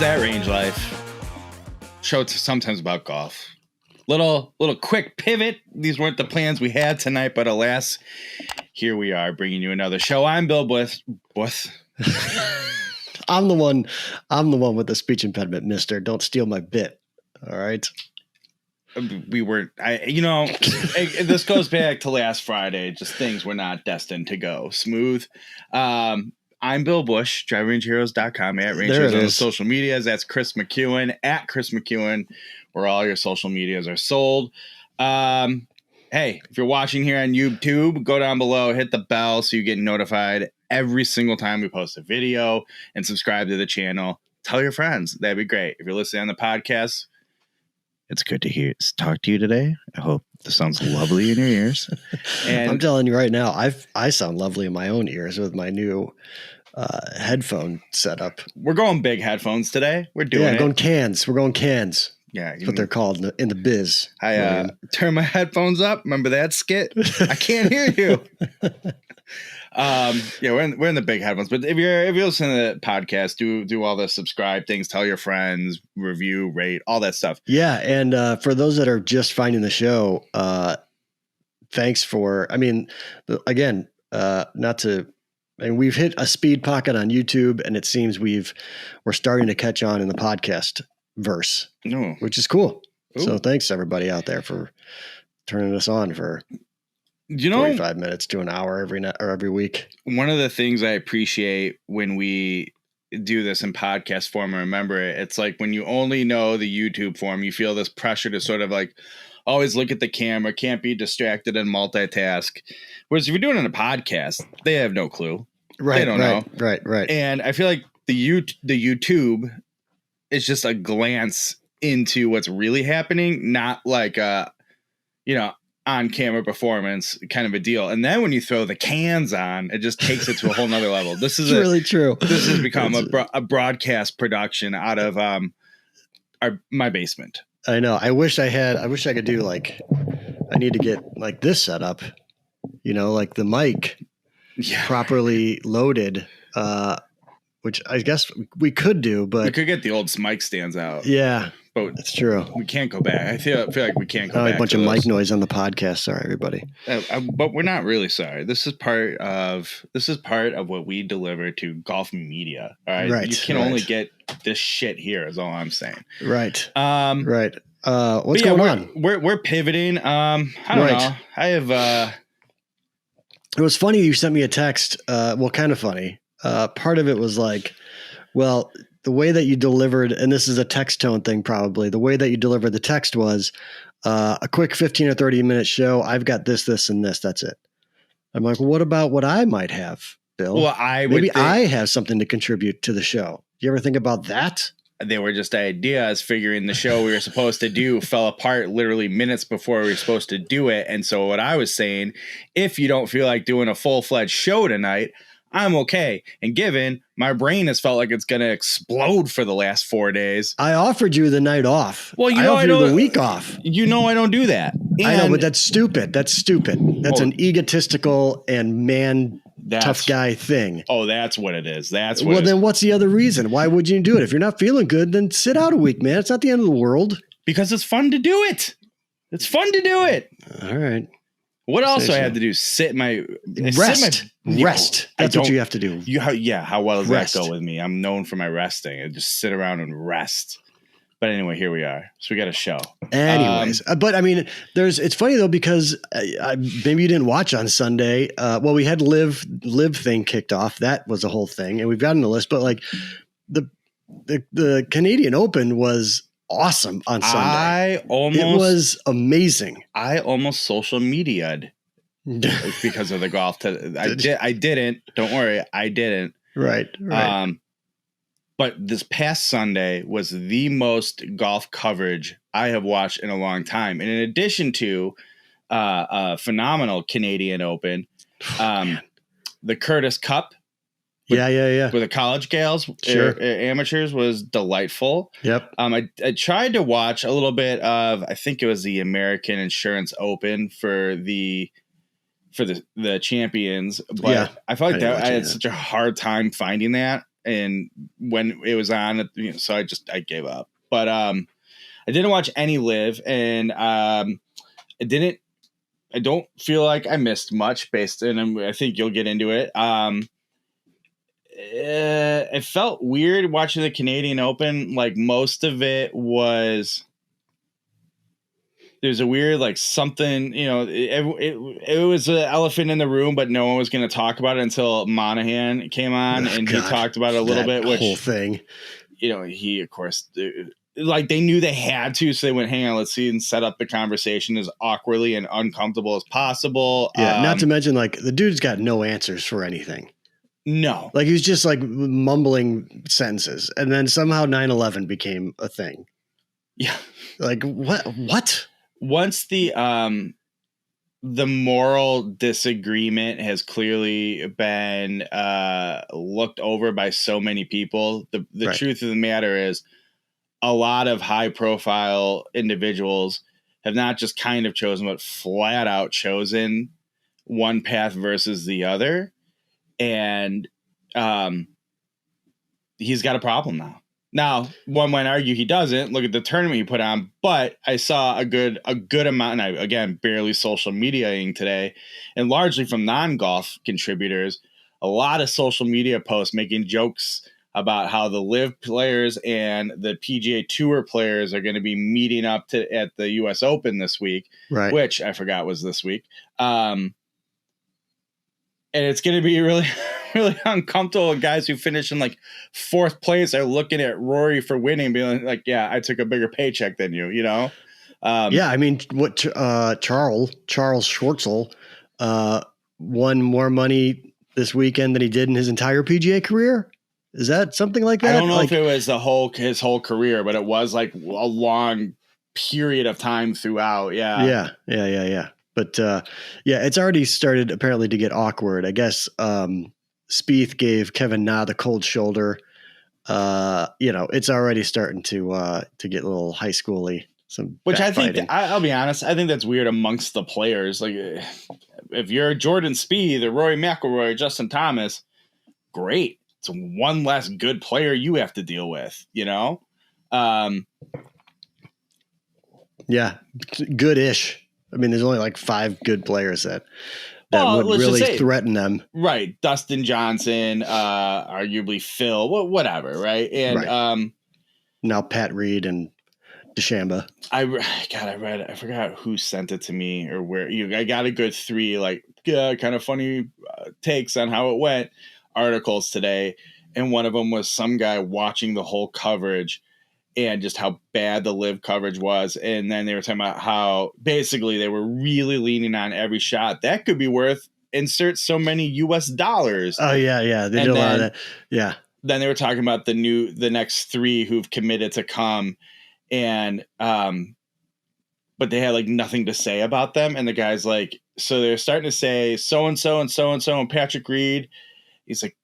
That Range Life. Show sometimes about golf. Little quick pivot. These weren't the plans we had tonight, but alas, here we are bringing you another show. I'm Bill Buth. I'm the one with the speech impediment, mister. Don't steal my bit. All right. This goes back to last Friday. Just things were not destined to go smooth. I'm Bill Bush, driverangeheroes.com, at Rangers on the social medias. That's Chris McEwen, at Chris McEwen, where all your social medias are sold. Hey, if you're watching here on YouTube, go down below, hit the bell so you get notified every single time we post a video, and subscribe to the channel. Tell your friends. That'd be great. If you're listening on the podcast, it's good to talk to you today. I hope this sounds lovely in your ears. And I'm telling you right now, I sound lovely in my own ears with my new headphone setup. We're going big headphones today. We're doing it. We're going cans. Yeah, that's what they're called in the biz. I turn my headphones up. Remember that skit? I can't hear you. We're in the big headphones. But if you're listening to the podcast, do all the subscribe things, tell your friends, review, rate, all that stuff. Yeah, and for those that are just finding the show, thanks for. I mean, again, we've hit a speed pocket on YouTube, and it seems we're starting to catch on in the podcast verse, which is cool. Ooh. So thanks everybody out there for turning us on for 45 minutes to an hour every week. One of the things I appreciate when we do this in podcast form, and remember it's like when you only know the YouTube form, you feel this pressure to sort of like always look at the camera, can't be distracted and multitask. Whereas if you're doing it in a podcast, they have no clue. Right. They don't know. Right. And I feel like the YouTube is just a glance into what's really happening, not like on camera performance kind of a deal. And then when you throw the cans on, it just takes it to a whole nother level. This is really true. This has become a broadcast production out of my basement. I know. I wish I could do I need to get like this set up, like the mic properly loaded, which I guess we could do, but we could get the old mic stands out. Yeah, but that's true. We can't go back. I feel like we can't go back. A bunch of mic noise on the podcast. Sorry, everybody. But we're not really sorry. This is part of what we deliver to golf media. All right. You can only get this shit here is all I'm saying. Right. Right. What's going on? We're pivoting. I don't know. I have, it was funny. You sent me a text. Kind of funny. Part of it was like, the way that you delivered, and this is a text tone thing, probably the way that you delivered the text was a quick 15 or 30 minute show. I've got this, and this. That's it. I'm like, well, what about what I might have, Bill? Well, I have something to contribute to the show. Do you ever think about that? They were just ideas, figuring the show we were supposed to do fell apart literally minutes before we were supposed to do it. And so what I was saying, if you don't feel like doing a full-fledged show tonight, I'm okay. And given my brain has felt like it's going to explode for the last 4 days. I offered you the night off. Well, I offered you the week off. I don't do that. And I know, but that's stupid. That's an egotistical and tough guy thing. Oh, that's what it is. Then what's the other reason? Why would you do it? If you're not feeling good, then sit out a week, man. It's not the end of the world. Because it's fun to do it. It's fun to do it. All right. What else do I have to do? Rest. That's what you have to do. How well does that go with me? I'm known for my resting. I just sit around and rest. But anyway, here we are. So we got a show. Anyways, but I mean, it's funny though, because maybe you didn't watch on Sunday. We had Live thing kicked off. That was a whole thing, and we've gotten the list. But like the Canadian Open was awesome on Sunday. It was amazing. I almost social media'd because of the golf. I didn't. Don't worry, I didn't. Right. But this past Sunday was the most golf coverage I have watched in a long time. And in addition to a phenomenal Canadian Open, the Curtis Cup. With the college gals, amateurs, was delightful. Yep. I tried to watch a little bit of, I think it was the American Insurance Open for the champions, but I felt like I had such a hard time finding that. and when it was on, so I gave up. But I didn't watch any live, and I don't feel like I missed much and I think you'll get into it. It felt weird watching the Canadian Open. Like most of it was, there's a weird, like something, it was an elephant in the room, but no one was going to talk about it until Monahan came on he talked about it a little bit, which whole thing, he, of course, like they knew they had to, so they went, hang on, let's see, and set up the conversation as awkwardly and uncomfortable as possible. Yeah. Not to mention, like, the dude's got no answers for anything. No. Like, he was just like mumbling sentences, and then somehow 9/11 became a thing. Yeah. Like, what? Once the moral disagreement has clearly been looked over by so many people, the Right. truth of the matter is a lot of high profile individuals have not just kind of chosen, but flat out chosen one path versus the other. And he's got a problem now. Now, one might argue he doesn't. Look at the tournament he put on, but I saw a good amount, and I, again, barely social mediaing today, and largely from non-golf contributors, a lot of social media posts making jokes about how the LIV players and the PGA Tour players are going to be meeting up at the U.S. Open this week, right? Which I forgot was this week. And it's going to be really, really uncomfortable. Guys who finish in like fourth place are looking at Rory for winning, being like, yeah, I took a bigger paycheck than you, Yeah, I mean, what Charles Schwartzel won more money this weekend than he did in his entire PGA career. Is that something like that? I don't know if it was his whole career, but it was like a long period of time throughout. Yeah. But it's already started apparently to get awkward. I guess Spieth gave Kevin Na the cold shoulder. It's already starting to get a little high schooly. Which I think, I'll be honest, I think that's weird amongst the players. Like, if you're Jordan Spieth or Rory McIlroy or Justin Thomas, great. It's one less good player you have to deal with, Yeah, good-ish. I mean, there's only like 5 good players that would really threaten them. Right. Dustin Johnson, arguably Phil, whatever, right? And right. Now Pat Reed and DeChambeau. I forgot who sent it to me or where. I got a good 3 kind of funny takes on how it went articles today, and one of them was some guy watching the whole coverage and just how bad the LIV coverage was. And then they were talking about how basically they were really leaning on every shot that could be worth insert so many US dollars. Oh yeah. They did a lot of that. Yeah. Then they were talking about the next 3 who've committed to come, and but they had like nothing to say about them. And the guy's like, so they're starting to say so-and-so and so-and-so and Patrick Reed. He's like,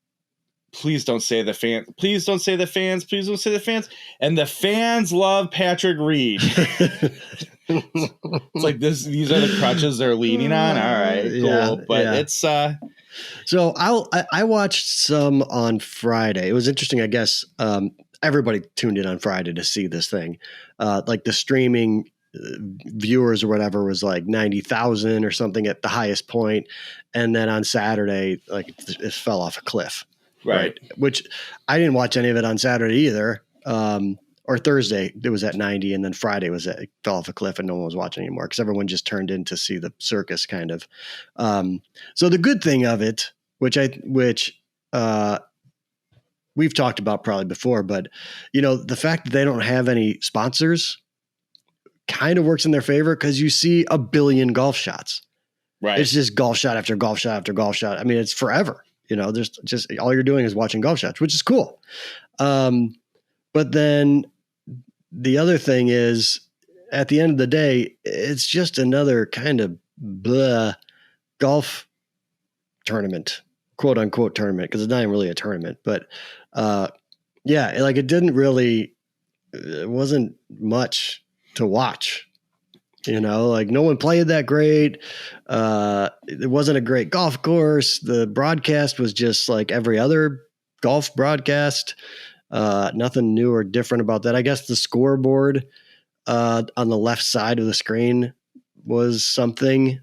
please don't say the fans. Please don't say the fans. Please don't say the fans. And the fans love Patrick Reed. It's like these are the crutches they're leaning on. All right, cool. Yeah, but it's so I watched some on Friday. It was interesting, I guess. Everybody tuned in on Friday to see this thing. Like the streaming viewers or whatever was like 90,000 or something at the highest point. And then on Saturday, like it fell off a cliff. Right. Which I didn't watch any of it on Saturday either. Or Thursday, it was at 90. And then Friday it fell off a cliff and no one was watching anymore because everyone just turned in to see the circus kind of. So the good thing of it, which we've talked about probably before, but the fact that they don't have any sponsors kind of works in their favor because you see a billion golf shots. Right. It's just golf shot after golf shot after golf shot. I mean, it's forever. There's just all you're doing is watching golf shots, which is cool. But then the other thing is, at the end of the day, it's just another kind of blah golf tournament, quote unquote tournament, because it's not even really a tournament. But it wasn't much to watch. Like no one played that great. It wasn't a great golf course. The broadcast was just like every other golf broadcast. Nothing new or different about that. I guess the scoreboard on the left side of the screen was something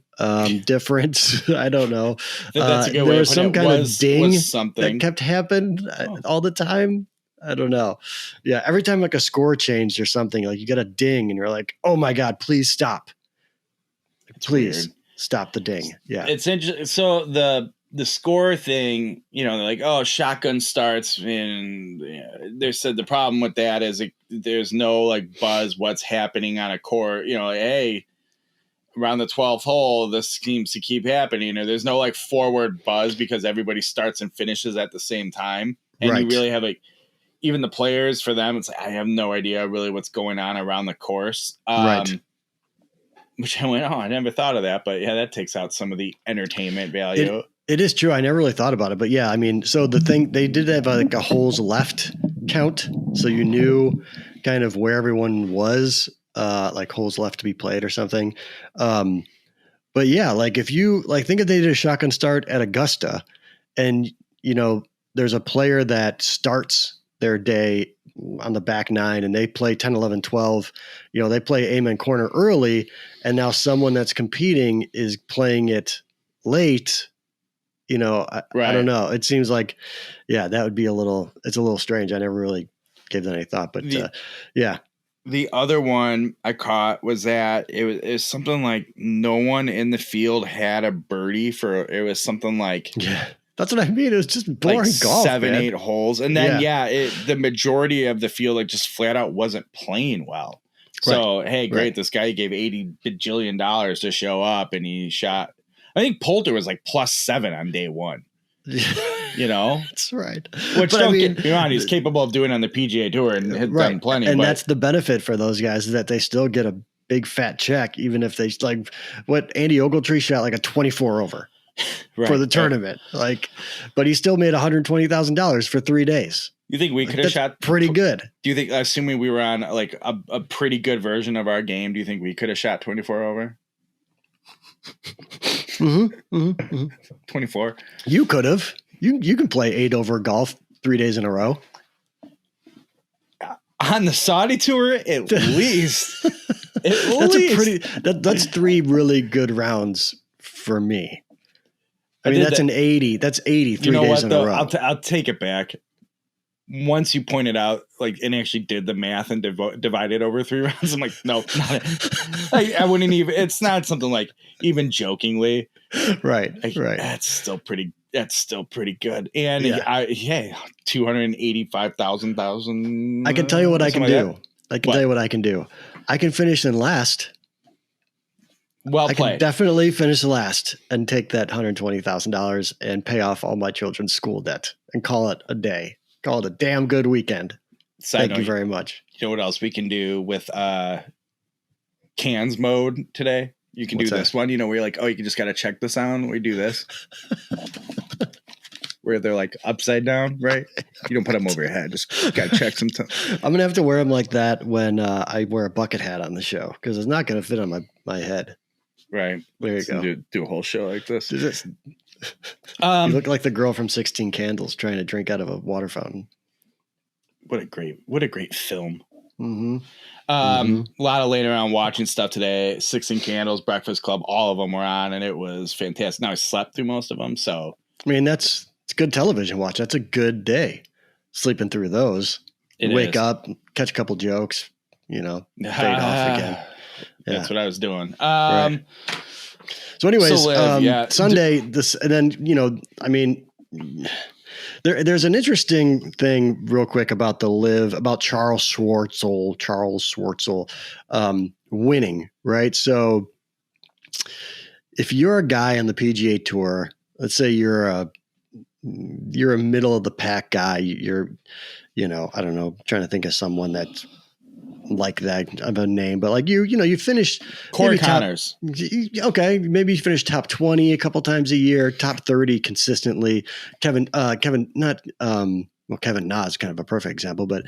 different. I don't know. That's a good way there was some kind of ding something that kept happening all the time. I don't know. Yeah, every time like a score changed or something, like you get a ding and you're like, oh my God, please stop. Please stop the ding. Yeah. It's interesting. So the score thing, they're like, oh, shotgun starts, and they said the problem with that is there's no like buzz what's happening on a court. Hey, around the 12th hole, this seems to keep happening, or there's no like forward buzz because everybody starts and finishes at the same time, and you really have like even the players, for them, it's like, I have no idea really what's going on around the course. Right. Which I went, oh, I never thought of that, but yeah, that takes out some of the entertainment value. It is true. I never really thought about it, but yeah, I mean, so the thing, they did have like a holes left count. So you knew kind of where everyone was, like holes left to be played or something. But yeah, like if you think if they did a shotgun start at Augusta and, there's a player that starts their day on the back nine and they play 10, 11, 12, they play amen corner early. And now someone that's competing is playing it late. I don't know. It seems like, that would be it's a little strange. I never really gave that any thought, but yeah. The other one I caught was that it was something like no one in the field had a birdie it was something like, that's what I mean. It was just boring like golf, 8 holes. And then, the majority of the field, like just flat out wasn't playing well. So, hey, great. This guy gave $80 bajillion to show up and he shot, I think Poulter was like +7 on day one. That's right. Which get me wrong, he's capable of doing on the PGA Tour and has done plenty. And that's the benefit for those guys is that they still get a big fat check, even if they like what Andy Ogletree shot like a 24 over for the tournament. But he still made $120,000 for 3 days. You think we could have shot pretty good? Do you think, assuming we were on like a pretty good version of our game, do you think we could have shot 24 over? 24. You could have. You can play 8 over golf 3 days in a row. On the Saudi tour, at least. That's 3 really good rounds for me. I mean, that's an 80. That's 80 3 days in a row. I'll take it back. Once you pointed out, and actually did the math and divided over 3 rounds, I'm like, no, not it. I wouldn't even. It's not something like even jokingly, right. That's still pretty good. And 285,000. I can tell you what I can do. Tell you what I can do. I can finish in last. Well played. I can definitely finish last and take that $120,000 and pay off all my children's school debt and call it a day. Call it a damn good weekend. Thank you very much. You know what else we can do with cans mode today? You can do this one, where you're like, oh, you just got to check the sound. We do this. Where they're like upside down, right? You don't put them over your head. Just got to check some time. I'm going to have to wear them like that when I wear a bucket hat on the show because it's not going to fit on my head. Right. There you go. Do a whole show like this. You look like the girl from 16 Candles trying to drink out of a water fountain. What a great film. Mm-hmm. A lot of laying around watching stuff today. 16 Candles, Breakfast Club, all of them were on, and it was fantastic. Now I slept through most of them, so I mean it's good television watch. That's a good day. Sleeping through those. Wake up, catch a couple jokes, fade off again. That's what I was doing. Right. So anyways, Sunday, and then, I mean, there's an interesting thing real quick about the live about Charles Schwartzel winning, right? So if you're a guy on the PGA Tour, let's say you're a middle of the pack guy, I don't know, trying to think of someone that's like that of a name, but like you finished Corey Connors. Maybe you finished top 20 a couple times a year, top 30 consistently. Kevin Na is kind of a perfect example, but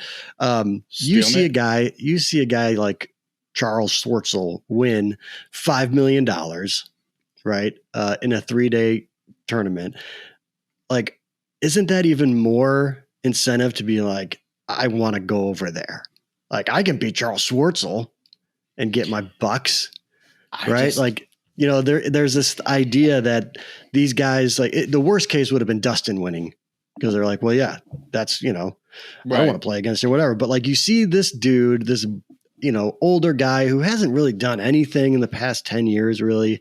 you see a guy like Charles Schwartzel win $5 million, right? In a 3-day tournament. Like, isn't that even more incentive to be like, I want to go over there? Like, I can beat Charles Schwartzel and get my bucks, right? There's this idea that these guys, the worst case would have been Dustin winning, because they're like, well, yeah, that's, I don't want to play against or whatever. But like, you see this dude, this, older guy who hasn't really done anything in the past 10 years, really.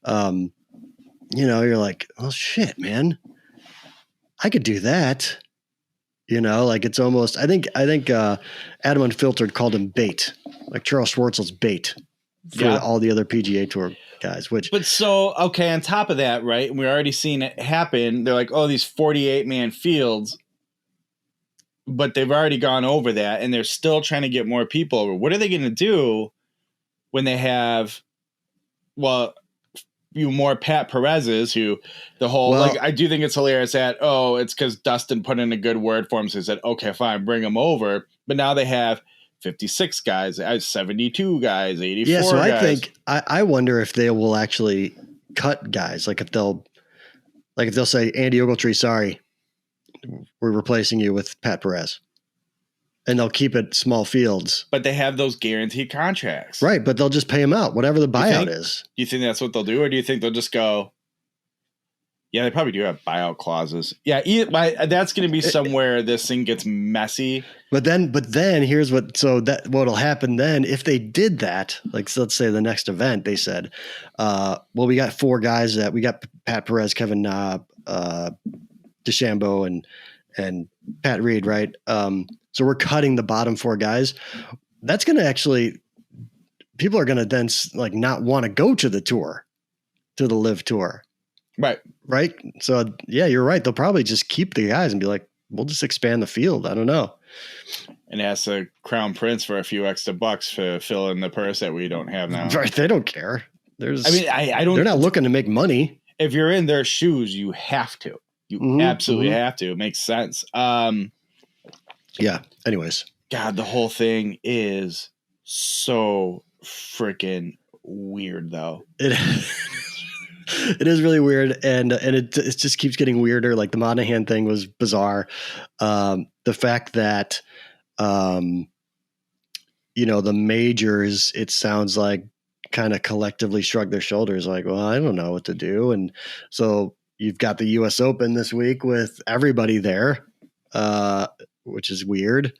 You're like, oh shit, man, I could do that. It's almost, I think Adam Unfiltered called him bait, like Charles Schwartzel's bait for all the other PGA Tour guys, okay. On top of that, right. We're already seeing it happen. They're like, oh, these 48-man fields, but they've already gone over that and they're still trying to get more people over. What are they going to do when they have, more Pat Perez's, who the whole, I do think it's hilarious that, it's because Dustin put in a good word for him. So he said, okay, fine, bring him over. But now they have 56 guys, 72 guys, 84 guys. So I think, I wonder if they will actually cut guys. Like if they'll say, Andy Ogletree, sorry, we're replacing you with Pat Perez. And they'll keep it small fields. But they have those guaranteed contracts. Right, but they'll just pay him out, whatever the buyout is. Do you think that's what they'll do? Or do you think they'll just go, yeah, they probably do have buyout clauses. Yeah, that's going to be somewhere this thing gets messy. But then here's what'll happen then if they did that, so let's say the next event, they said, we got 4 guys we got Pat Perez, Kevin Na, DeChambeau, and Pat Reed, right? So we're cutting the bottom 4 guys. That's going to actually, people are going to then not want to go to the tour, to the live tour. Right. Right. So yeah, you're right. They'll probably just keep the guys and be like, we'll just expand the field. I don't know. And ask the Crown Prince for a few extra bucks to fill in the purse that we don't have now. Right. They don't care. I don't, they're not looking to make money. If you're in their shoes, you have to. You absolutely have to. It makes sense. Yeah. Anyways. God, the whole thing is so freaking weird, though. It is really weird, and it just keeps getting weirder. Like the Monahan thing was bizarre. The fact that, the majors, it sounds like, kind of collectively shrug their shoulders, like, well, I don't know what to do, and so you've got the U.S. Open this week with everybody there. Which is weird.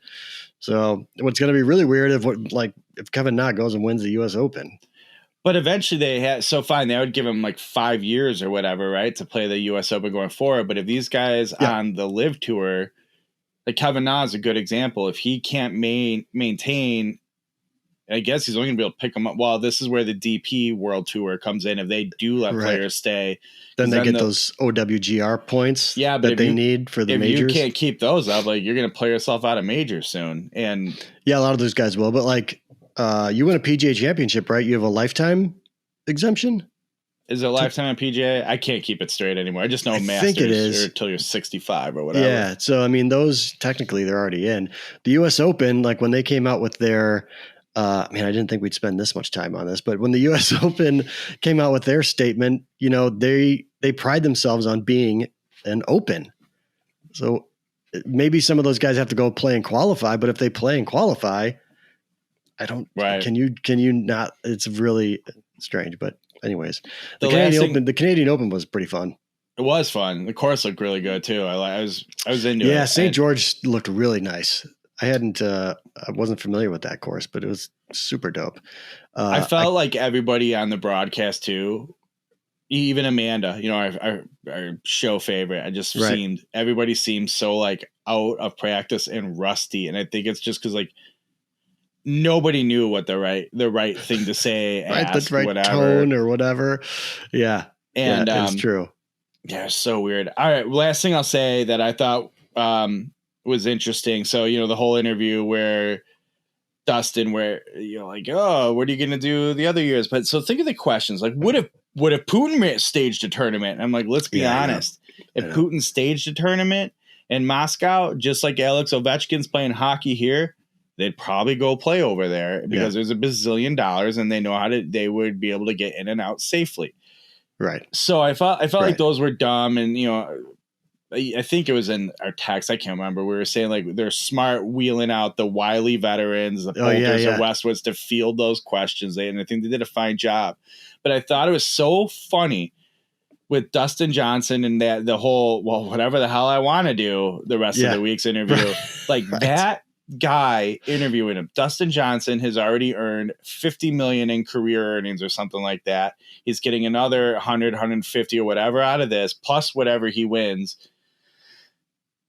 So what's going to be really weird if Kevin Na goes and wins the U.S. Open. But eventually they would give him 5 years or whatever, right, to play the U.S. Open going forward. But if these guys on the live tour, Kevin Na is a good example. If he can't maintain, I guess he's only going to be able to pick them up. Well, this is where the DP World Tour comes in. If they do let players stay, then they get those OWGR points that they need for the majors. If you can't keep those up, you're going to play yourself out of majors soon. And yeah, a lot of those guys will. But you win a PGA championship, right? You have a lifetime exemption. Is it a lifetime on PGA? I can't keep it straight anymore. I just know Masters, think it is until you're 65 or whatever. Yeah. So those technically they're already in. The U.S. Open, when they came out with their. I didn't think we'd spend this much time on this, but when the U.S. Open came out with their statement, they pride themselves on being an open. So maybe some of those guys have to go play and qualify, but if they play and qualify, can you not? It's really strange. But anyways, the Canadian Open was pretty fun. It was fun. The course looked really good too. I was into it. Yeah, St. George looked really nice. I wasn't familiar with that course, but it was super dope. I felt like everybody on the broadcast too, even Amanda, our show favorite, everybody seemed so out of practice and rusty. And I think it's just because nobody knew what the right thing to say, right, the right whatever. Tone or whatever. Yeah. And it's true. Yeah, it's so weird. All right. Last thing I'll say that I thought, was interesting. So, the whole interview where Dustin, where oh, what are you going to do the other years? But so think of the questions. What if Putin staged a tournament? And I'm like, let's be honest. If Putin staged a tournament in Moscow, just like Alex Ovechkin's playing hockey here, they'd probably go play over there because there's $1 bazillion and they know they would be able to get in and out safely. Right. So I felt like those were dumb and, I think it was in our text. I can't remember. We were saying like they're smart wheeling out the wily veterans, the Poulters or Westwoods to field those questions. And I think they did a fine job. But I thought it was so funny with Dustin Johnson and that the whole, well, whatever the hell I want to do the rest of the week's interview. Like that guy interviewing him, Dustin Johnson has already earned $50 million in career earnings or something like that. He's getting another 100, 150 or whatever out of this, plus whatever he wins.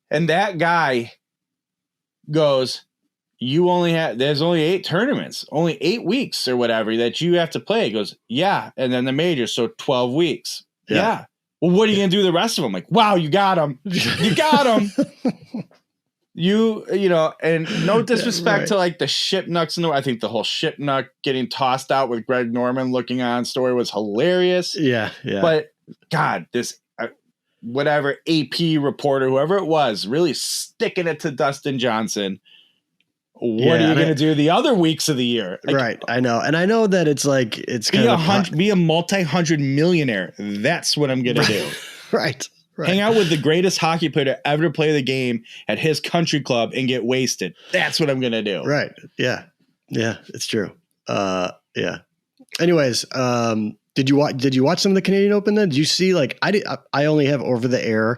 And that guy goes, there's only 8 tournaments, only 8 weeks or whatever that you have to play. He goes, yeah. And then the majors. So 12 weeks. Yeah. Well, what are you going to do the rest of them? Like, wow, you got him. You got him. you know, and no disrespect to like the Shipnucks. I think the whole Shipnuck getting tossed out with Greg Norman looking on story was hilarious. Yeah. Yeah. But God, this, whatever AP reporter, whoever it was, really sticking it to Dustin Johnson. What are you going to do the other weeks of the year? Like, right. I know. And I know that it's like, it's be a multi-hundred millionaire. That's what I'm going to do. Right. Hang out with the greatest hockey player to ever play the game at his country club and get wasted. That's what I'm going to do. Right. Yeah. Yeah. It's true. Yeah. Anyways, did you watch some of the Canadian Open then? Did you see, like, I only have over the air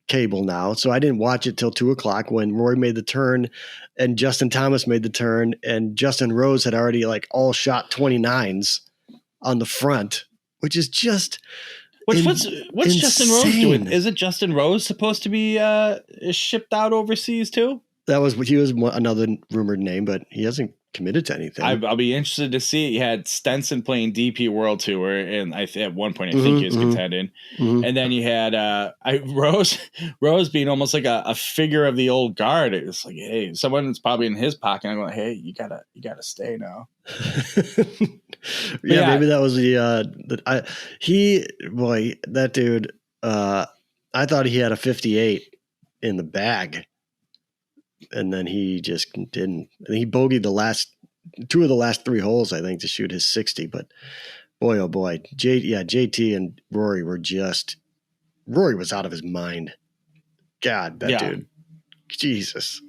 cable now, so I didn't watch it till 2:00 when Rory made the turn and Justin Thomas made the turn and Justin Rose had already like all shot 29s on the front, which is just what's Justin Rose doing? Is it Justin Rose supposed to be shipped out overseas too? He was another rumored name, but he hasn't committed to anything. I'll be interested to see. You had Stenson playing DP World Tour, and at one point I think he was contending. And then you had Rose being almost like a figure of the old guard. It was like, hey, someone's probably in his pocket. I'm going, hey, you gotta stay now. Maybe that was that dude. I thought he had a 58 in the bag. And then he just didn't. And he bogeyed two of the last 3 holes, I think, to shoot his 60. But boy, oh boy, JT and Rory was out of his mind. God, that dude, Jesus,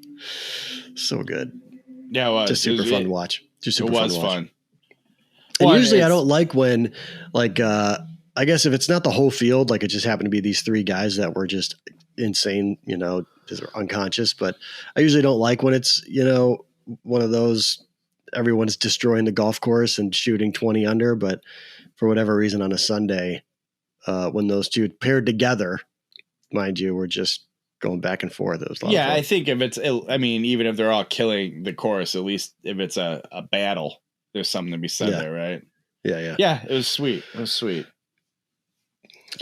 so good. Yeah, it was just super fun to watch. Just super fun to watch. Fun. And usually, I don't like when, like, I guess if it's not the whole field, like it just happened to be these 3 guys that were just insane, you know, because they're unconscious. But I usually don't like when it's, you know, one of those, everyone's destroying the golf course and shooting 20 under. But for whatever reason on a Sunday, when those two paired together, mind you, we're just going back and forth. It was a lot of fun. I think even if they're all killing the course, at least if it's a battle, there's something to be said there, right? Yeah. It was sweet. All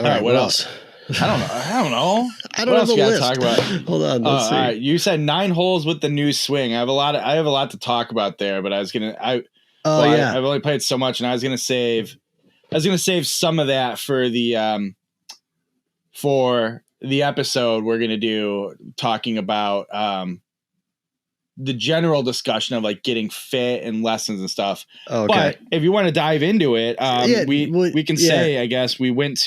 right. What else? I don't know. I don't know the list. Talk about? Hold on. Let's see. All right. You said 9 holes with the new swing. I have a lot to talk about there, but I've only played so much, and I was gonna save some of that for the episode we're gonna do talking about the general discussion of like getting fit and lessons and stuff. Okay. But if you want to dive into it, we can say, I guess we went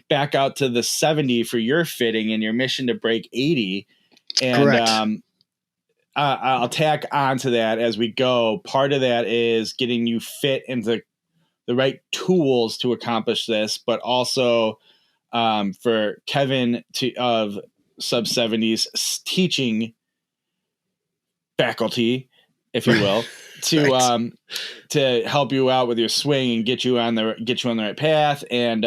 back out to the 70 for your fitting and your mission to break 80. And correct. I'll tack on to that as we go. Part of that is getting you fit into the right tools to accomplish this, but also for Kevin of Sub 70s teaching faculty, if you will, to help you out with your swing and get you on the right path. And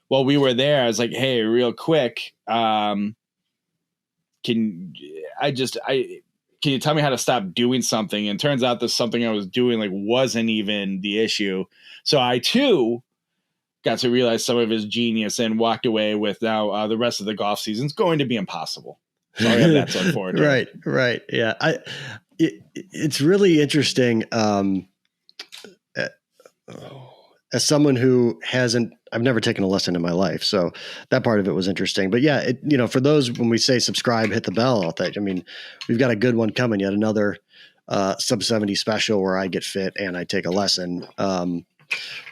while we were there, I was like, hey, real quick, can you tell me how to stop doing something? And it turns out that something I was doing like wasn't even the issue. So I too got to realize some of his genius and walked away with now the rest of the golf season is going to be impossible. So I have that to look forward to. Right. Yeah. It's really interesting. As someone who I've never taken a lesson in my life. So that part of it was interesting, but yeah, for those, when we say subscribe, hit the bell, we've got a good one coming, yet another Sub 70 special where I get fit and I take a lesson.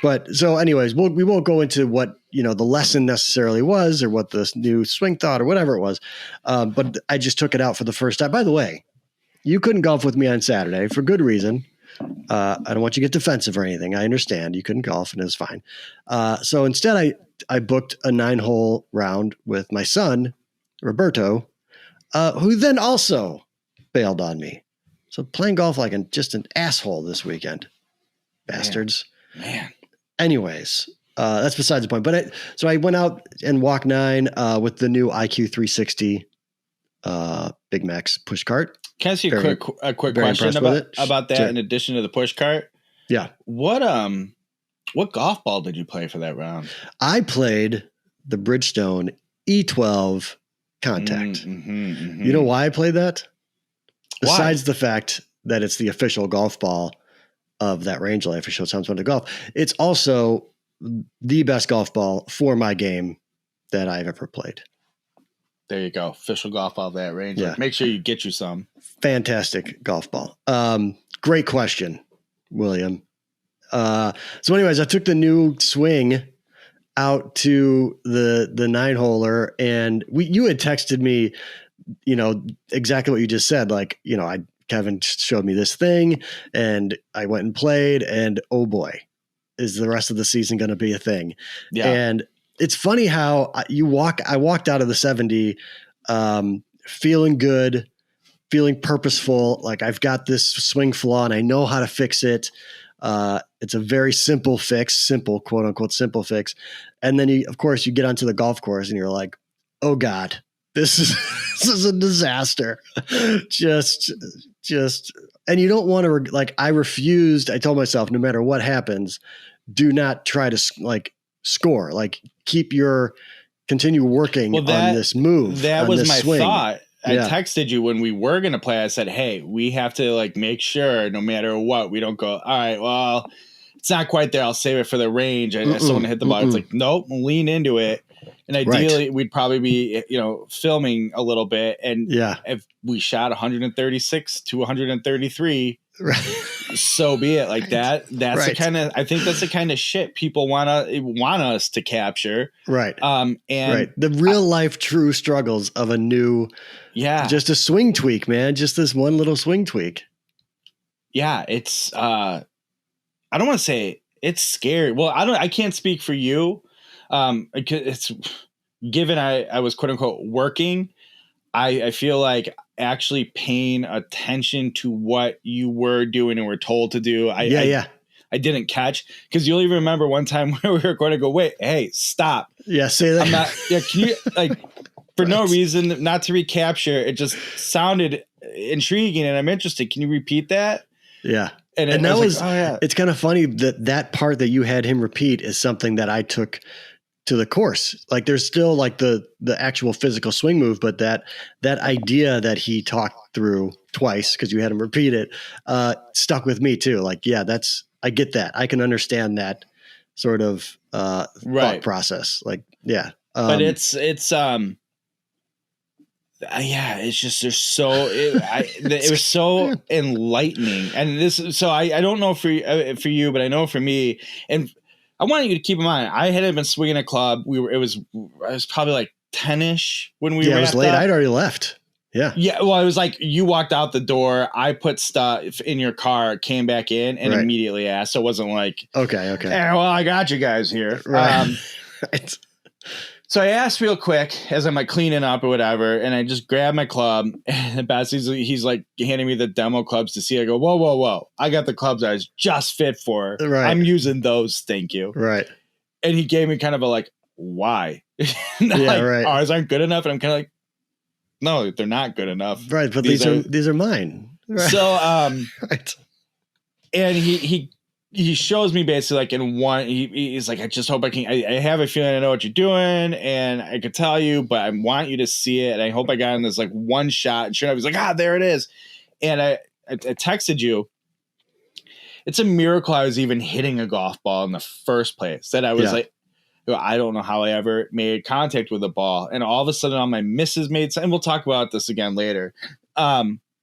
But so anyways, we won't go into what, the lesson necessarily was or what the new swing thought or whatever it was. But I just took it out for the first time. By the way, you couldn't golf with me on Saturday for good reason. I don't want you to get defensive or anything. I understand you couldn't golf and it was fine. So instead I booked a 9-hole round with my son, Roberto, who then also bailed on me. So playing golf like just an asshole this weekend. Bastards. Man. Anyways, that's besides the point. But so I went out and walked 9 with the new IQ 360 Big Max push cart. Can I ask you a quick question about that? Sure. In addition to the push cart? Yeah. What golf ball did you play for that round? I played the Bridgestone E12 Contact. You know why I played that? Besides the fact that it's the official golf ball of that range life for Sounds Fun to Golf, it's also the best golf ball for my game that I've ever played. There you go. Official golf ball of that range. Yeah. Make sure you get you some. Fantastic golf ball. Great question, William. So anyways, I took the new swing out to the 9-holer, and you had texted me, exactly what you just said. Like, Kevin showed me this thing and I went and played, and oh boy, is the rest of the season going to be a thing. Yeah. And it's funny how I walked out of the 70 feeling good, feeling purposeful. Like I've got this swing flaw and I know how to fix it. It's a very simple fix, quote unquote, simple fix. And then you get onto the golf course and you're like, oh God, this is a disaster. just, and you don't want to, I refused. I told myself, no matter what happens, do not try to score, continue working on this move. That was my swing. thought. I texted you when we were going to play. I said, hey, we have to make sure no matter what, we don't go, all right, well, it's not quite there. I'll save it for the range. I still want to hit the ball. It's like, nope, lean into it. And ideally we'd probably be, filming a little bit. And if we shot 136 to 133, so be it. Like that's the kind of, I think that's the kind of shit people want us to capture. Right. The real life true struggles of a new, just a swing tweak, man. Just this one little swing tweak. Yeah. It's, I don't want to say it's scary. Well, I can't speak for you. It's given I was quote unquote working. I feel like actually paying attention to what you were doing and were told to do. I didn't catch, because you'll even remember one time where we were going to go, wait, hey, stop. Yeah. Say that. I'm not, can you for no reason, not to recapture. It just sounded intriguing and I'm interested. Can you repeat that? Yeah. And that was it's kind of funny that part that you had him repeat is something that I took to the course. Like there's still the actual physical swing move, but that idea that he talked through twice, because you had him repeat it, stuck with me too. I get that. I can understand that sort of thought process. But it's just it was so enlightening. And I don't know for you, but I know for me, and I want you to keep in mind, I hadn't been swinging a club. I was probably 10-ish when we were. It was late. I'd already left. Yeah. Yeah. Well, it was you walked out the door. I put stuff in your car, came back in, and immediately asked. So it wasn't okay. Well, I got you guys here. Right. Right. So I asked real quick as I'm cleaning up or whatever, and I just grabbed my club, and he's handing me the demo clubs to see. I go, whoa. I got the clubs I was just fit for. Right. I'm using those. Thank you. Right. And he gave me kind of why? Right. Ours aren't good enough. And I'm kind of no, they're not good enough. Right. But these are mine. Right. So, right. And he shows me basically in one, he's like, I just hope I can, I have a feeling I know what you're doing and I could tell you, but I want you to see it. And I hope I got in this one shot. And sure enough, he's like, there it is. And I texted you. It's a miracle I was even hitting a golf ball in the first place, that I was I don't know how I ever made contact with a ball. And all of a sudden all my misses made sense. And we'll talk about this again later.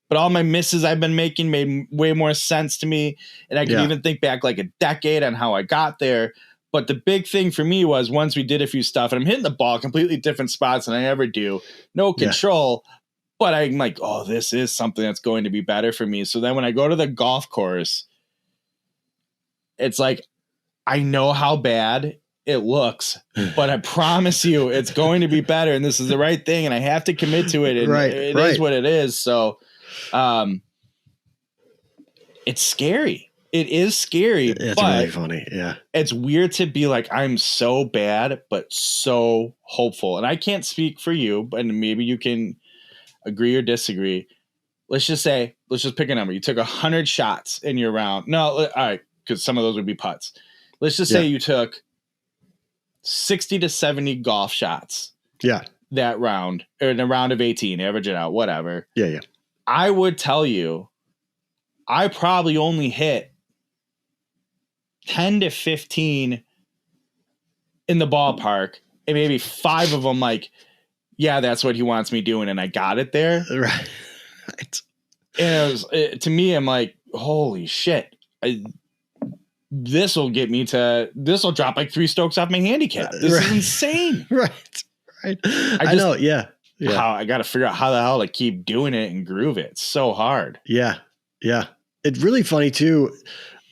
but all my misses I've been making made way more sense to me. And I can even think back like a decade on how I got there. But the big thing for me was once we did a few stuff and I'm hitting the ball completely different spots than I ever do, no control, but I'm like, oh, this is something that's going to be better for me. So then when I go to the golf course, it's like, I know how bad it looks, but I promise you it's going to be better. And this is the right thing. And I have to commit to it. And it is what it is. So it's scary. It is scary. It's really funny. Yeah. It's weird to be like, I'm so bad, but so hopeful. And I can't speak for you, but maybe you can agree or disagree. Let's just pick a number. You took 100 shots in your round. No, all right. Because some of those would be putts. Let's just say you took 60 to 70 golf shots. Yeah. That round, or in a round of 18, average it out, whatever. Yeah. Yeah. I would tell you, I probably only hit 10 to 15 in the ballpark, and maybe 5 of them like, yeah, that's what he wants me doing, and I got it there. Right. And to me, I'm like, holy shit. This will drop like 3 strokes off my handicap. This is insane. Right. I know. Yeah. How I got to figure out how the hell to keep doing it and groove it. It's so hard. Yeah. Yeah. It's really funny too.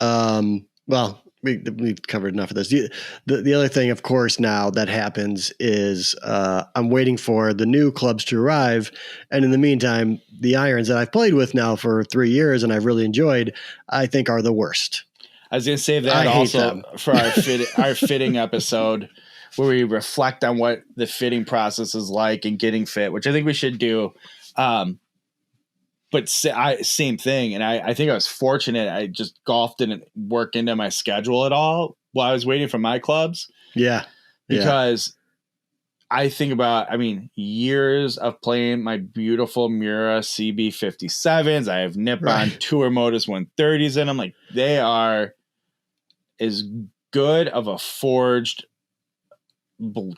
Well, we've covered enough of this. The other thing, of course, now that happens is I'm waiting for the new clubs to arrive. And in the meantime, the irons that I've played with now for 3 years and I've really enjoyed, I think are the worst. I was going to save that also for our fitting episode where we reflect on what the fitting process is like and getting fit, which I think we should do. But same thing. And I think I was fortunate. I just golf didn't work into my schedule at all while I was waiting for my clubs. Yeah. Because I think about, years of playing my beautiful Mura CB57s. I have Nippon Tour Modus 130s in them. Like, they are as good of a forged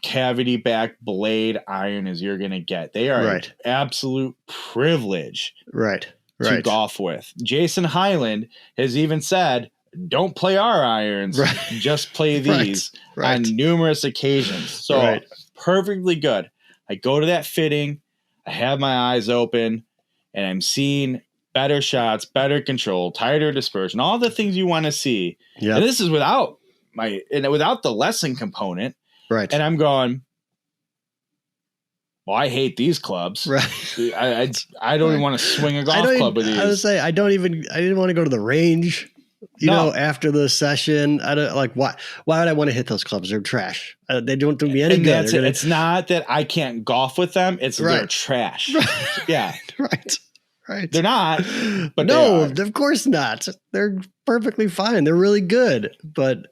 cavity back blade iron as you're going to get. They are an absolute privilege to golf with. Jason Hyland has even said, don't play our irons, just play these on numerous occasions. So perfectly good. I go to that fitting, I have my eyes open, and I'm seeing better shots, better control, tighter dispersion, all the things you want to see. And this is without the lesson component. Right. And I'm going, well, I hate these clubs. Right. I don't even want to swing a golf club with these. I would say I didn't want to go to the range, you know, after the session. I don't like why would I want to hit those clubs? They're trash. They don't do me any good. That's it. It's not that I can't golf with them. It's they're trash. Yeah. Right. They're not, but no, of course not. They're perfectly fine. They're really good. But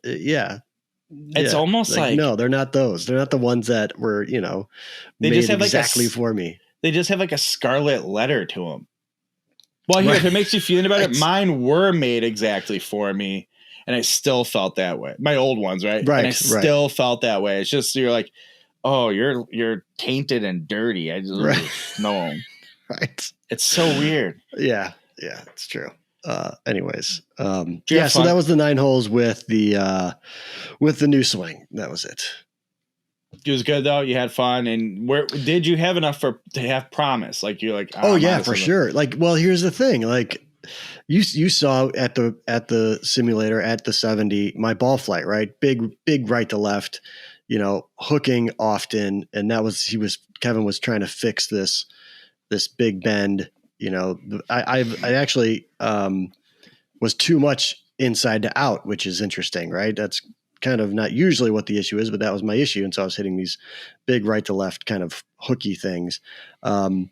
it's almost like no, they're not those. They're not the ones that were, they just have exactly for me. They just have like a scarlet letter to them. Well, here, if it makes you feel any better, mine were made exactly for me, and I still felt that way. My old ones, right? And I still felt that way. It's just you're like, oh, you're tainted and dirty. I just no. Right. It's so weird. Yeah, it's true. Anyways, so that was the 9 holes with the new swing. That was it. It was good though. You had fun, and where did you have enough to have promise? Like you're like, oh yeah, for sure. Like, well, here's the thing. Like, you saw at the simulator at the 70, my ball flight, right? Big right to left, hooking often, and Kevin was trying to fix this big bend. I actually was too much inside to out, which is interesting, right? That's kind of not usually what the issue is, but that was my issue. And so I was hitting these big right to left kind of hooky things. And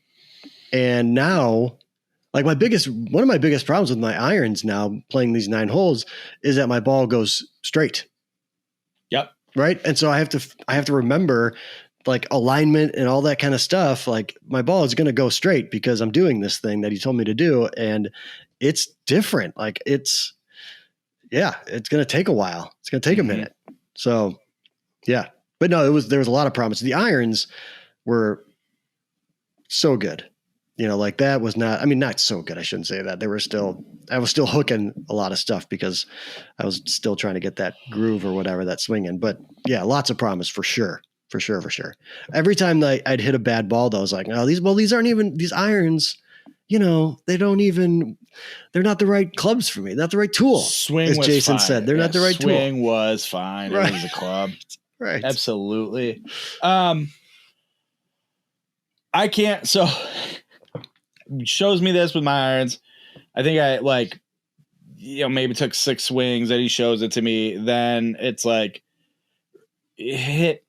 now, like one of my biggest problems with my irons now playing these 9 holes is that my ball goes straight. Yep. Right. And so I have to remember like alignment and all that kind of stuff. Like my ball is going to go straight because I'm doing this thing that he told me to do. And it's different. Like it's going to take a while. It's going to take a minute. So yeah, but no, there was a lot of promise. The irons were so good. like that was not so good. I shouldn't say that. I was still hooking a lot of stuff because I was still trying to get that groove or whatever, that swinging. But yeah, lots of promise for sure. For sure. Every time I'd hit a bad ball, though, I was like, no, these aren't even these irons. They're not the right clubs for me. Not the right tool. Swing as was Jason fine. said, they're not the right tool. Swing was fine. Right. It was a club. Right. Absolutely. I can't. So shows me this with my irons. I think I maybe took 6 swings and he shows it to me. Then it's like hit.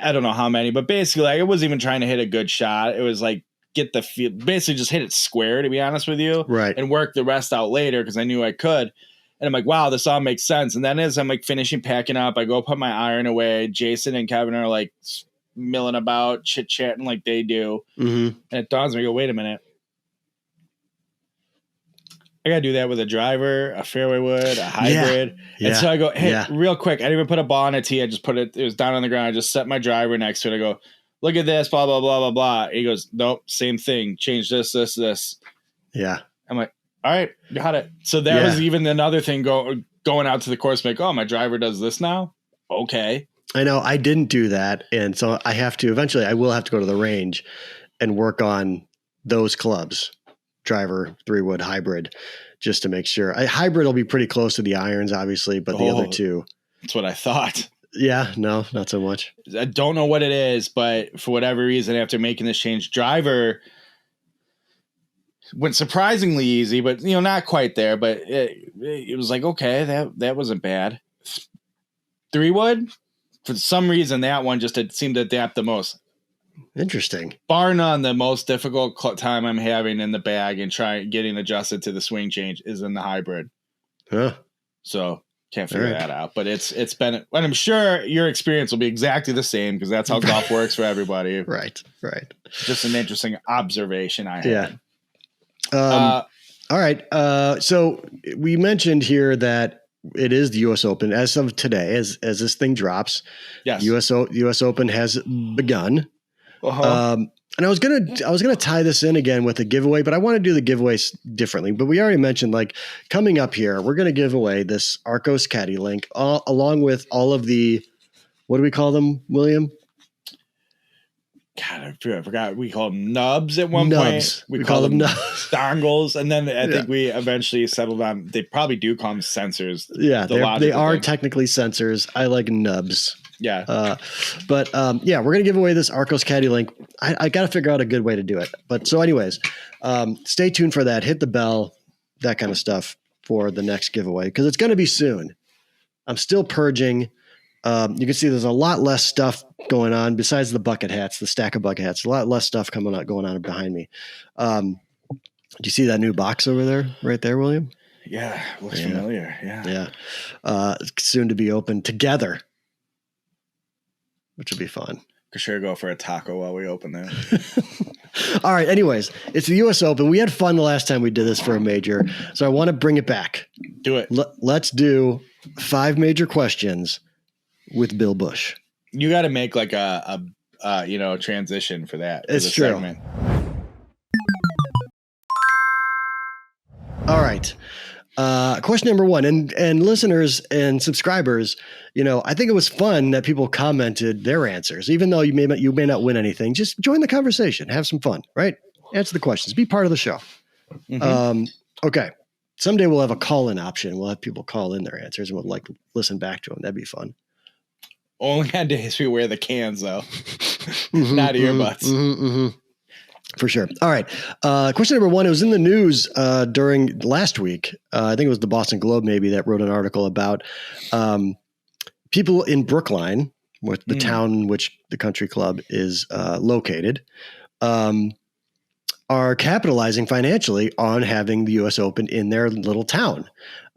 I don't know how many, but basically I wasn't even trying to hit a good shot. It was like get the feel, basically just hit it square, to be honest with you. Right. And work the rest out later because I knew I could. And I'm like, wow, this all makes sense. And then as I'm like finishing packing up, I go put my iron away. Jason and Kevin are like milling about, chit-chatting like they do. Mm-hmm. And it dawns on me, I go, wait a minute. I got to do that with a driver, a fairway wood, a hybrid. Yeah. And so I go, hey, real quick. I didn't even put a ball on a tee. I just it was down on the ground. I just set my driver next to it. I go, look at this, blah, blah, blah, blah, blah. He goes, nope, same thing. Change this. Yeah. I'm like, all right, got it. So that was even another thing going out to the course, like, oh, my driver does this now? Okay. I know I didn't do that. And so I will have to go to the range and work on those clubs. Driver, 3-wood, hybrid, just to make sure. Hybrid will be pretty close to the irons, obviously, but the other two. That's what I thought. Yeah, no, not so much. I don't know what it is, but for whatever reason, after making this change, driver went surprisingly easy, but not quite there. But it was like, okay, that wasn't bad. 3-wood, for some reason, that one just seemed to adapt the most. Interesting. Bar none, the most difficult time I'm having in the bag and getting adjusted to the swing change is in the hybrid. Huh. So can't figure that out. But it's been, and I'm sure your experience will be exactly the same because that's how golf works for everybody. Right. Just an interesting observation I had. Yeah. All right. So we mentioned here that it is the U.S. Open as of today, as this thing drops. Yes. U.S. Open has begun. Uh-huh. And I was gonna tie this in again with a giveaway, but I want to do the giveaways differently. But we already mentioned, like, coming up here, we're gonna give away this Arccos Caddy link along with all of the, what do we call them, William? God, I forgot. We called them nubs at one point. We call them nubs. Dongles, and then I think we eventually settled on. They probably do call them sensors. Yeah, they are technically sensors. I like nubs. Yeah. We're going to give away this Arccos Caddy link. I got to figure out a good way to do it. But so anyways, stay tuned for that. Hit the bell, that kind of stuff for the next giveaway because it's going to be soon. I'm still purging. You can see there's a lot less stuff going on besides the bucket hats, the stack of bucket hats, a lot less stuff going on behind me. Do you see that new box over there, right there, William? Yeah. Looks familiar. Yeah. Yeah. Soon to be open together, which would be fun. For sure, go for a taco while we open there. All right. Anyways, it's the U.S. Open. We had fun the last time we did this for a major, so I want to bring it back. Do it. Let's do 5 major questions with Bill Bush. You got to make like a transition for that. It's true. Segment. All right. Question number 1, and listeners and subscribers, I think it was fun that people commented their answers, even though you may not win anything. Just join the conversation, have some fun, right? Answer the questions, be part of the show. Mm-hmm. Okay. Someday we'll have a call-in option. We'll have people call in their answers and we'll listen back to them. That'd be fun. Only on days we wear the cans though, not earbuds. For sure. All right. Question number 1. It was in the news during last week. I think it was the Boston Globe maybe that wrote an article about people in Brookline, with the town in which the country club is located, are capitalizing financially on having the U.S. Open in their little town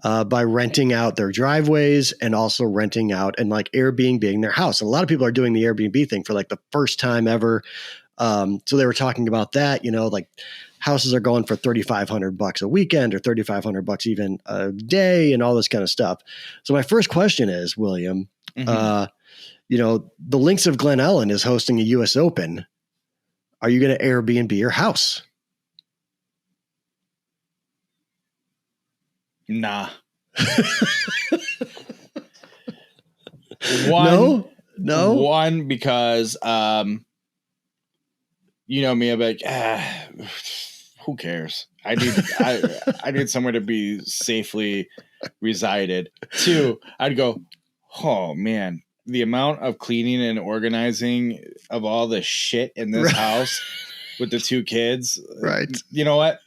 by renting out their driveways and also renting out and like Airbnb their house. And a lot of people are doing the Airbnb thing for like the first time ever. So they were talking about that, like houses are going for $3,500 a weekend or $3,500 even a day and all this kind of stuff. So my first question is, William, the Links of Glen Ellen is hosting a U.S. Open. Are you going to Airbnb your house? Nah. No. One, because you know me, I'm like, who cares? I need somewhere to be safely resided. Two, I'd go, oh man, the amount of cleaning and organizing of all the shit in this house with the two kids. Right. You know what?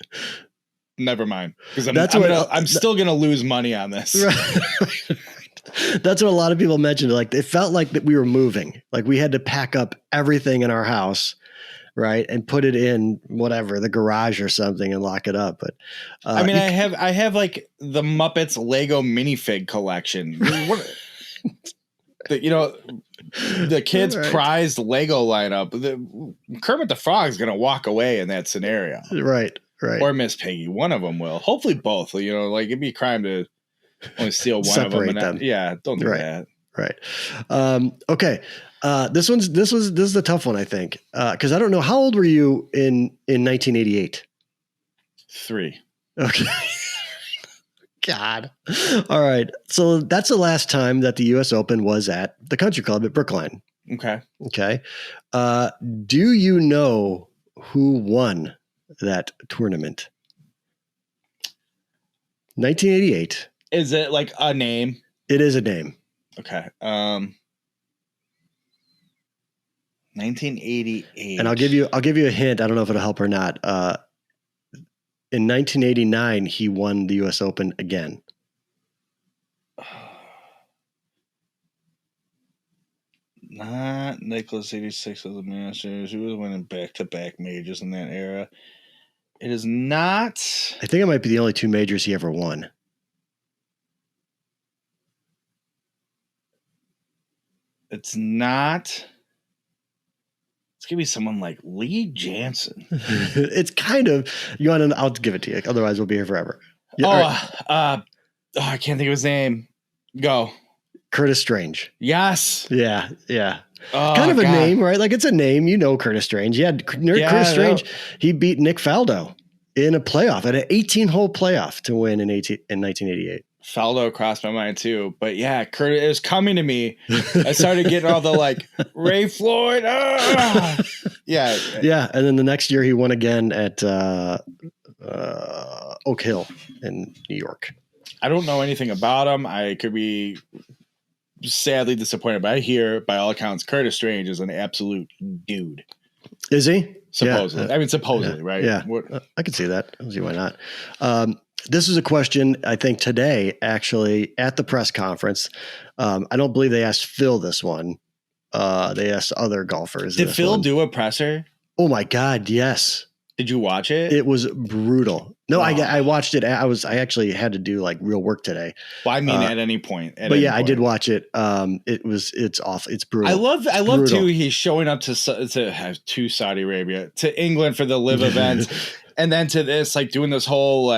Never mind. Because I'm still gonna lose money on this. Right. That's what a lot of people mentioned. Like, it felt like that we were moving. Like, we had to pack up everything in our house, right, and put it in whatever, the garage or something, and lock it up. But I mean, I have like the Muppets Lego minifig collection. The kids' prized Lego lineup. Kermit the Frog's gonna walk away in that scenario, right? Or Miss Piggy. One of them will. Hopefully, both. Like, it'd be a crime to only steal one Separate of them. Yeah, don't do that. Right. Okay. This is the tough one, I think, because I don't know, how old were you in 1988? 3. Okay. God. All right. So that's the last time that the U.S. Open was at the Country Club at Brookline. Okay. Do you know who won that tournament? 1988. Is it like a name? It is a name. Okay. 1988. And I'll give you a hint. I don't know if it'll help or not. In 1989, he won the U.S. Open again. Not Nicholas 86 of the Masters. He was winning back-to-back majors in that era. It is not. I think it might be the only 2 majors he ever won. It's not. It's going to be someone like Lee Jansen. It's kind of. I'll give it to you. Otherwise, we'll be here forever. I can't think of his name. Go. Curtis Strange. Yes. Yeah. Oh, kind of a name, right? Like, it's a name. Curtis Strange. Curtis Strange. He beat Nick Faldo in a playoff, at an 18-hole playoff to win in 1988. Faldo crossed my mind too, but yeah, Curtis, it was coming to me. I started getting all the Ray Floyd. Yeah. And then the next year he won again at Oak Hill in New York. I don't know anything about him. I could be sadly disappointed, but I hear, by all accounts, Curtis Strange is an absolute dude. Is he? Supposedly. Yeah. I mean, supposedly, right? Yeah. I could see that. I don't see why not. This is a question, I think, today, actually, at the press conference. I don't believe they asked Phil this one. They asked other golfers. Did Phil do a presser? Oh, my God, yes. Did you watch it? It was brutal. No, I watched it. I actually had to do real work today. Well, I mean, at any point. I did watch it. It's awful. It's brutal. I love too. He's showing up to Saudi Arabia, to England for the live event, and then to this, doing this whole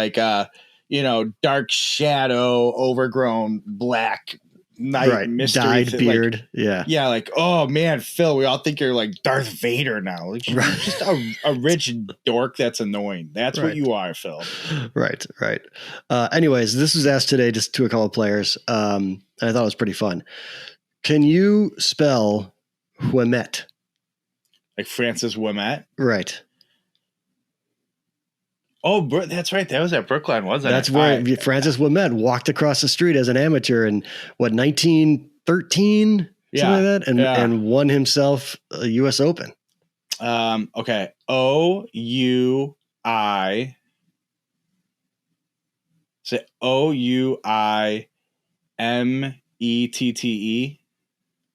dark shadow, overgrown black night mystery, dyed beard. Oh man, Phil, we all think you're like Darth Vader now. You're just a rich dork that's annoying. That's what you are, Phil. Right. Anyways, this was asked today just to a couple of players. And I thought it was pretty fun. Can you spell Ouimet? Like Francis Ouimet? Right. Oh, that's right. That was at Brookline, wasn't it? That's where Francis Ouimet walked across the street as an amateur in 1913, something like that, and won himself a U.S. Open. Okay. O-U-I. Say O-U-I-M-E-T-T-E.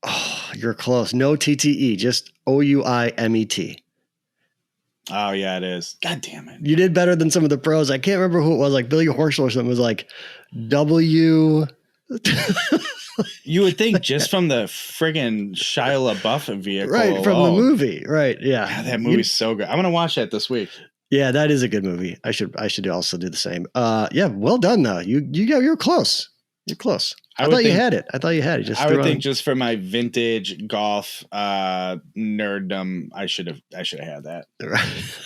Oh, you're close. No T-T-E, just O-U-I-M-E-T. Oh, yeah, it is. God damn it. You did better than some of the pros. I can't remember who it was. Billy Horschel or something was W. You would think just from the friggin' Shia LaBeouf vehicle. Right, from the movie. Right, yeah. God, that movie's so good. I'm going to watch that this week. Yeah, that is a good movie. I should also do the same. Well done, though. You're close. You're close. I thought you had it. I would think just for my vintage golf nerddom, I should have had that. Right.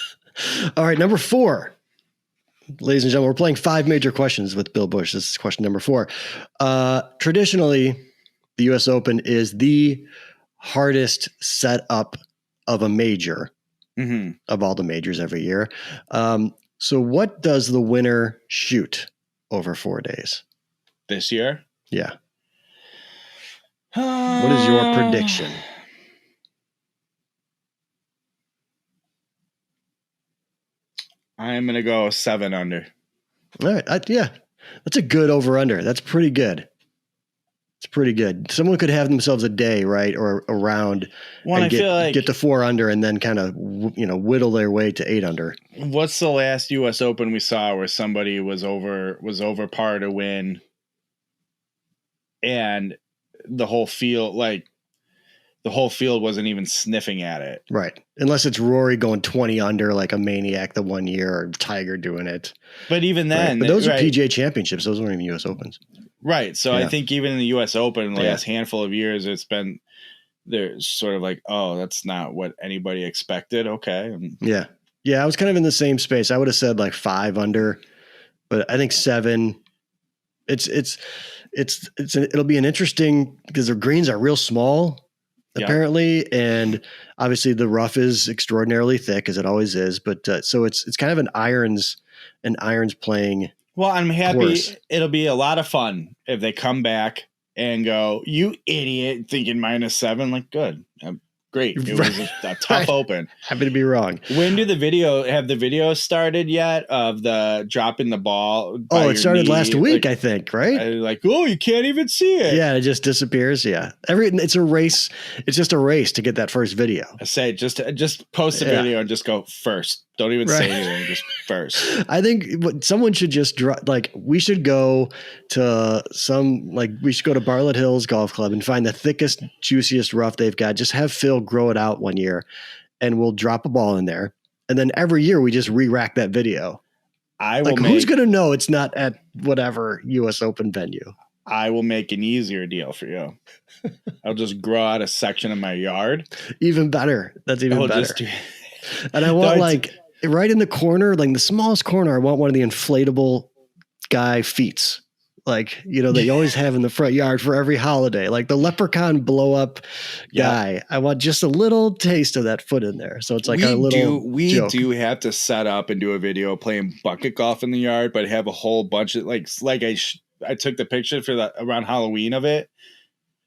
All right, number 4. ladies and gentlemen, we're playing 5 major questions with Bill Bush. This is question number 4. Traditionally, the U.S. Open is the hardest setup of a major of all the majors every year. So what does the winner shoot over 4 days? This year? Yeah. What is your prediction? I'm going to go 7 under. All right. Yeah. That's a good over-under. That's pretty good. It's pretty good. Someone could have themselves a day, right, or a round, and get to 4 under, and then kind of whittle their way to 8 under. What's the last U.S. Open we saw where somebody was over par to win, and the whole field wasn't even sniffing at it, right? Unless it's Rory going 20 under like a maniac the one year, or Tiger doing it. But even then, right. But those are PGA Championships. Those weren't even U.S. Opens. Right. So I think even in the U.S. Open in the last handful of years, it's been they're sort of like, oh, that's not what anybody expected. Okay. Yeah. Yeah. I was kind of in the same space. I would have said like 5 under, but I think 7. It'll be an interesting, because the greens are real small apparently. And obviously the rough is extraordinarily thick, as it always is. But so it's kind of an irons playing. Well, I'm happy. Course. It'll be a lot of fun if they come back and go, you idiot, thinking -7. Like, good. Great. It was a tough Open. Happy to be wrong. When do the videos started yet of the dropping the ball? Oh, it started last week, I think, right? Like, oh, you can't even see it. Yeah, it just disappears. Yeah. It's a race. It's just a race to get that first video. I say, just post a video and just go first. Don't even say anything, just first. I think someone should just we should go to we should go to Bartlett Hills Golf Club and find the thickest, juiciest rough they've got. Just have Phil grow it out one year, and we'll drop a ball in there. And then every year we just re-rack that video. Who's going to know it's not at whatever U.S. Open venue? I will make an easier deal for you. I'll just grow out a section of my yard. Even better. That's even better. And I want right in the corner, like the smallest corner, I want one of the inflatable guy feets. Like, that you always have in the front yard for every holiday, like the leprechaun blow up guy. I want just a little taste of that foot in there. So it's like we joke. do have to set up and do a video playing bucket golf in the yard, but have a whole bunch of I took the picture for around Halloween of it,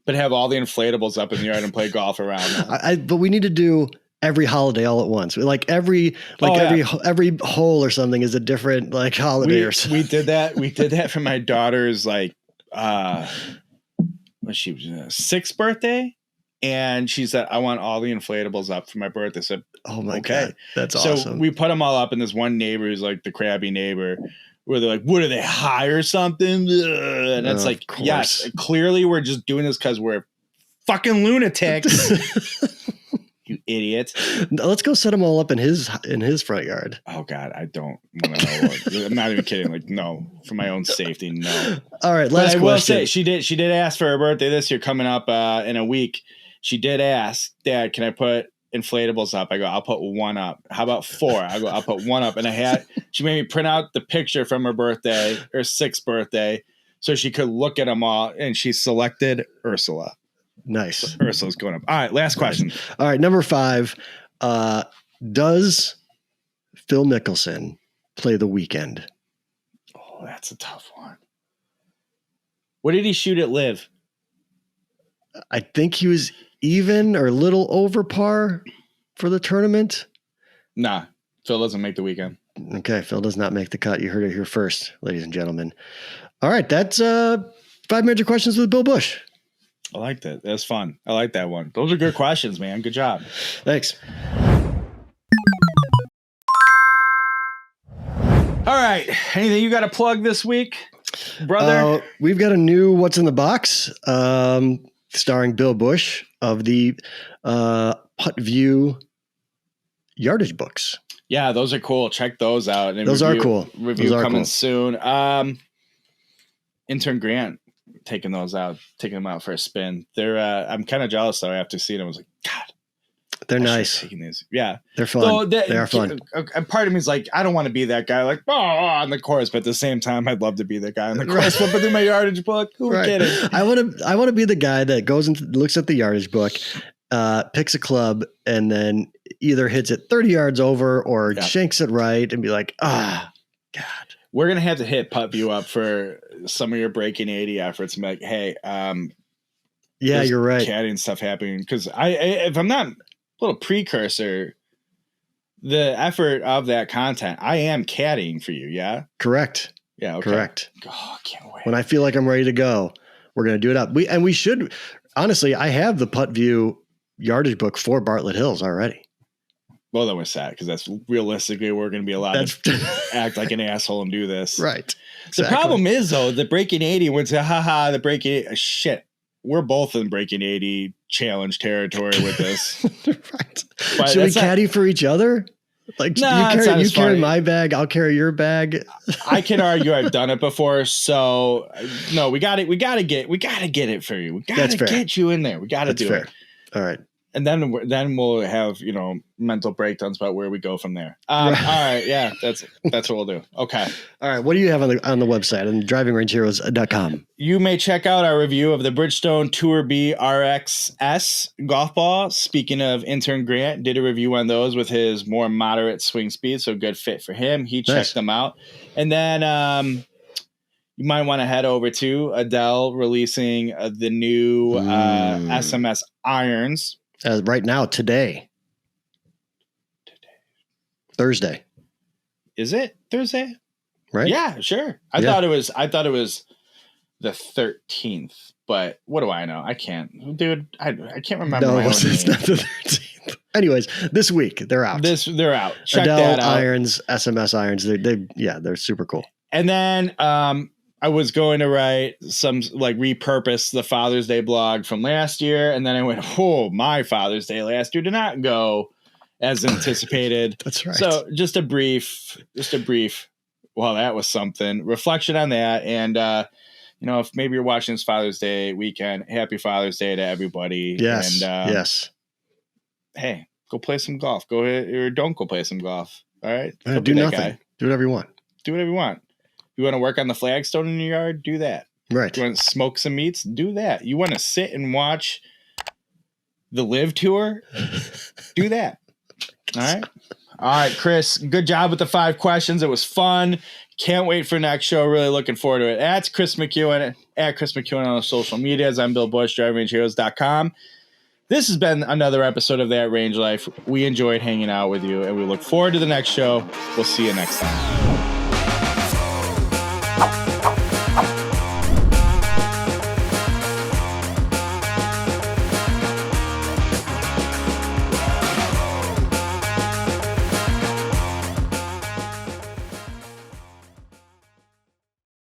but have all the inflatables up in the yard and play golf around. But we need to do every holiday all at once. Every hole or something is a different holiday or something. We did that for my daughter's she was 6th birthday, and she said, I want all the inflatables up for my birthday. I said, oh my God, that's awesome. So we put them all up, and this one neighbor who's like the crabby neighbor, where they're like, what, are they high or something? And it's like, yes, clearly we're just doing this because we're fucking lunatics. You idiot. Let's go set them all up in his front yard. Oh God, I don't want to know. I'm not even kidding. No, for my own safety, no. All right, last question. I will say, she did ask for her birthday this year coming up in a week. She did ask, Dad, can I put inflatables up? I go, I'll put 1 up. How about 4? I go, I'll put 1 up. And she made me print out the picture from her birthday, her 6th birthday, so she could look at them all, and she selected Ursula. Nice. So Ursula's going up. All right, last question. All right, number 5. Does Phil Mickelson play the weekend? Oh, that's a tough one. What did he shoot at Live? I think he was even or a little over par for the tournament. Nah, Phil doesn't make the weekend. Okay, Phil does not make the cut. You heard it here first, ladies and gentlemen. All right, that's 5 major questions with Bill Bush. I like that. That's fun. I like that one. Those are good questions, man. Good job. Thanks. All right. Anything you got to plug this week, brother? We've got a new What's in the Box starring Bill Bush of the Putt View yardage books. Yeah, those are cool. Check those out. And those are cool. Review coming soon. Intern Grant taking them out for a spin. They're I'm kind of jealous though after seeing them. I was like, God, They're nice. Yeah. They're fun. They are fun. A part of me is like, I don't want to be that guy like, on the course, but at the same time, I'd love to be the guy on the course, flipping through my yardage book. Who are kidding? I want to be the guy that goes and looks at the yardage book, picks a club, and then either hits it 30 yards over or shanks it right and be like, God. We're going to have to hit Putt View up for some of your breaking 80 efforts and be like, hey, yeah, you're right. Caddying stuff happening. Because if I'm not a little precursor, the effort of that content, I am caddying for you. Yeah. Correct. Yeah. Okay. Correct. Oh, I can't wait. When I feel like I'm ready to go, we're going to do it up. We should, honestly, I have the Putt View yardage book for Bartlett Hills already. Well, then we're sad because that's realistically we're going to be allowed to act like an asshole and do this. Right. Exactly. The problem is, though, the breaking 80 went to the breaking 80. Shit. We're both in breaking 80 challenge territory with this. Right. But should we caddy for each other? Like, you carry my bag, I'll carry your bag. I can argue I've done it before. So no, we got to get it for you. We got to get you in there. We got to do it. All right. And then we'll have, mental breakdowns about where we go from there. All right. Yeah, that's what we'll do. Okay. All right. What do you have on the website on drivingrangeheroes.com? You may check out our review of the Bridgestone Tour B RXS golf ball. Speaking of, intern Grant did a review on those with his more moderate swing speed. So good fit for him. He checked them out. And then, you might want to head over to Adele releasing the new SMS irons. Right now, today. Thursday. Is it Thursday? Right? Yeah, sure. I thought it was the 13th, but what do I know? I can't. Dude, I can't remember. No, it's not the 13th. Anyways, this week they're out. They're out. Check Adele that out. irons, SMS irons. They're super cool. And then I was going to write some repurpose the Father's Day blog from last year. And then I went, my Father's Day last year did not go as anticipated. That's right. So just a brief, well, that was something reflection on that. And, if maybe you're watching this Father's Day weekend, happy Father's Day to everybody. Yes. And, yes. Hey, go play some golf. Go ahead or don't go play some golf. All right. Do nothing. Guy. Do whatever you want. Do whatever you want. You want to work on the flagstone in your yard? Do that. Right. You want to smoke some meats? Do that. You want to sit and watch the Live Tour? Do that. All right. All right, Chris. Good job with the 5 questions. It was fun. Can't wait for next show. Really looking forward to it. That's Chris McEwen at Chris McEwen on the social medias. I'm Bill Bush, drivingrangeheroes.com. This has been another episode of That Range Life. We enjoyed hanging out with you, and we look forward to the next show. We'll see you next time.